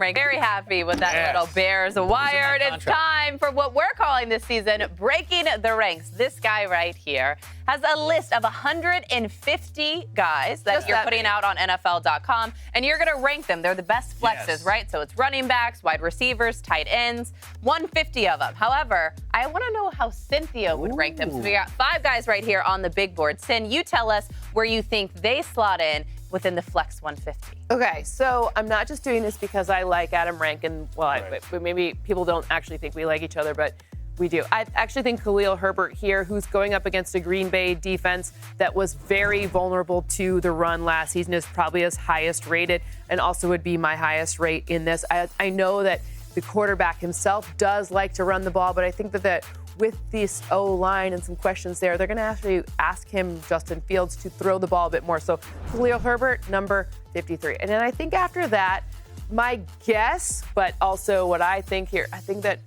Very happy with that little Bears wire. And it's time for what we're calling this season Breaking the Ranks. This guy right here has a list of 150 guys that you're putting out on NFL.com, and you're going to rank them. They're the best flexes, right? So it's running backs, wide receivers, tight ends, 150 of them. However, I want to know how Cynthia would rank them. So we got 5 guys right here on the big board. Cyn, you tell us where you think they slot in within the flex 150. Okay, so I'm not just doing this because I like Adam Rankin. Well, maybe people don't actually think we like each other, but we do. I actually think Khalil Herbert here, who's going up against a Green Bay defense that was very vulnerable to the run last season, is probably his highest rated and also would be my highest rate in this. I know that the quarterback himself does like to run the ball, but I think that with this O-line and some questions there, they're going to actually ask him, Justin Fields, to throw the ball a bit more. So Khalil Herbert, number 53. And then I think after that, my guess, but also what I think here, I think that,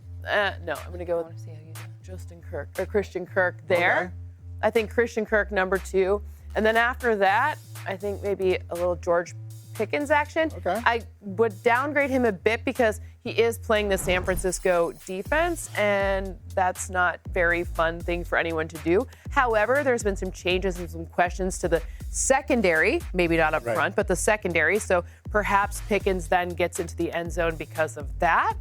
no, I'm going to go with Christian Kirk there. Okay. I think Christian Kirk, number 2. And then after that, I think maybe a little George Pickens action. Okay. I would downgrade him a bit because he is playing the San Francisco defense, and that's not a very fun thing for anyone to do. However, there's been some changes and some questions to the secondary, maybe not up front, but the secondary. So perhaps Pickens then gets into the end zone because of that.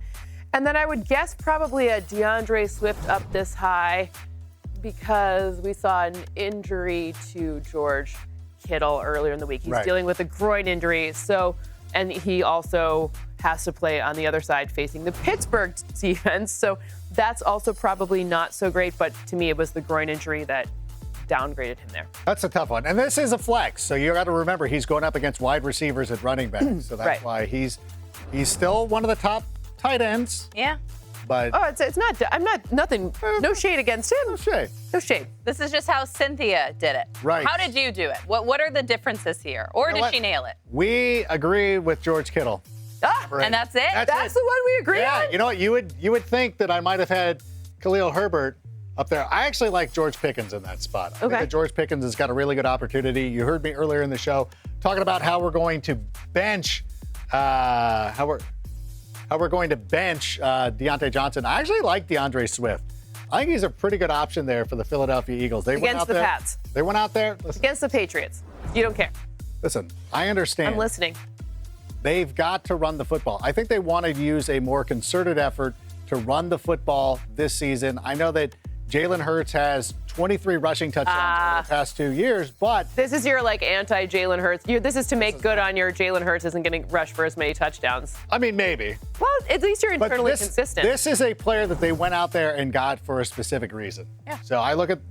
And then I would guess probably a DeAndre Swift up this high because we saw an injury to George Kittle earlier in the week. He's dealing with a groin injury. And he also has to play on the other side facing the Pittsburgh defense. So that's also probably not so great. But to me, it was the groin injury that downgraded him there. That's a tough one. And this is a flex. So you got to remember he's going up against wide receivers at running backs. So that's why he's still one of the top tight ends. Yeah. But it's not. I'm not nothing. No shade against him. No shade. No shade. This is just how Cynthia did it. Right. How did you do it? What are the differences here? Or did she nail it? We agree with George Kittle. And that's it? That's the one we agree on? Yeah, you know what? You would think that I might have had Khalil Herbert up there. I actually like George Pickens in that spot. I think that George Pickens has got a really good opportunity. You heard me earlier in the show talking about how we're going to bench Deontay Johnson. I actually like DeAndre Swift. I think he's a pretty good option there for the Philadelphia Eagles. Against the Pats. They went out there. Listen, against the Patriots. You don't care. Listen, I understand. I'm listening. They've got to run the football. I think they want to use a more concerted effort to run the football this season. I know that Jalen Hurts has 23 rushing touchdowns over the past 2 years, but this is your anti-Jalen Hurts. This is to make good on your Jalen Hurts isn't going to rush for as many touchdowns. I mean, maybe. Well, at least you're internally consistent. This is a player that they went out there and got for a specific reason. Yeah. So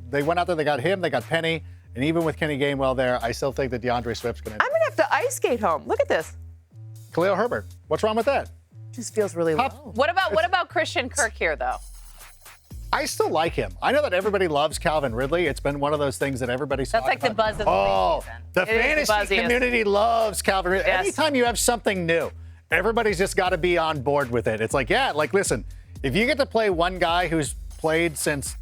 they went out there, they got him, they got Penny, and even with Kenny Gainwell there, I still think that DeAndre Swift's going to. I'm going to have to ice skate home. Look at this. Khalil Herbert. What's wrong with that? Just feels really low. What about Christian Kirk here, though? I still like him. I know that everybody loves Calvin Ridley. It's been one of those things that everybody's talking about. That's like the buzz of the preseason. The fantasy community loves Calvin Ridley. Yes. Anytime you have something new, everybody's just got to be on board with it. It's listen, if you get to play one guy who's played since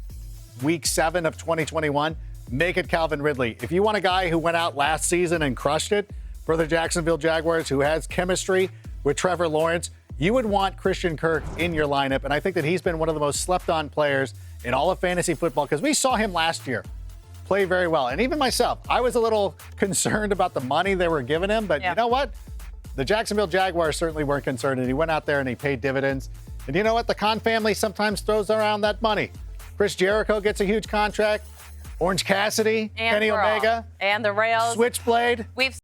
week 7 of 2021, make it Calvin Ridley. If you want a guy who went out last season and crushed it for the Jacksonville Jaguars, who has chemistry with Trevor Lawrence, you would want Christian Kirk in your lineup, and I think that he's been one of the most slept-on players in all of fantasy football because we saw him last year play very well. And even myself, I was a little concerned about the money they were giving him, but you know what? The Jacksonville Jaguars certainly weren't concerned, and he went out there and he paid dividends. And you know what? The Khan family sometimes throws around that money. Chris Jericho gets a huge contract. Orange Cassidy, Kenny Omega. And the Rails. Switchblade. We've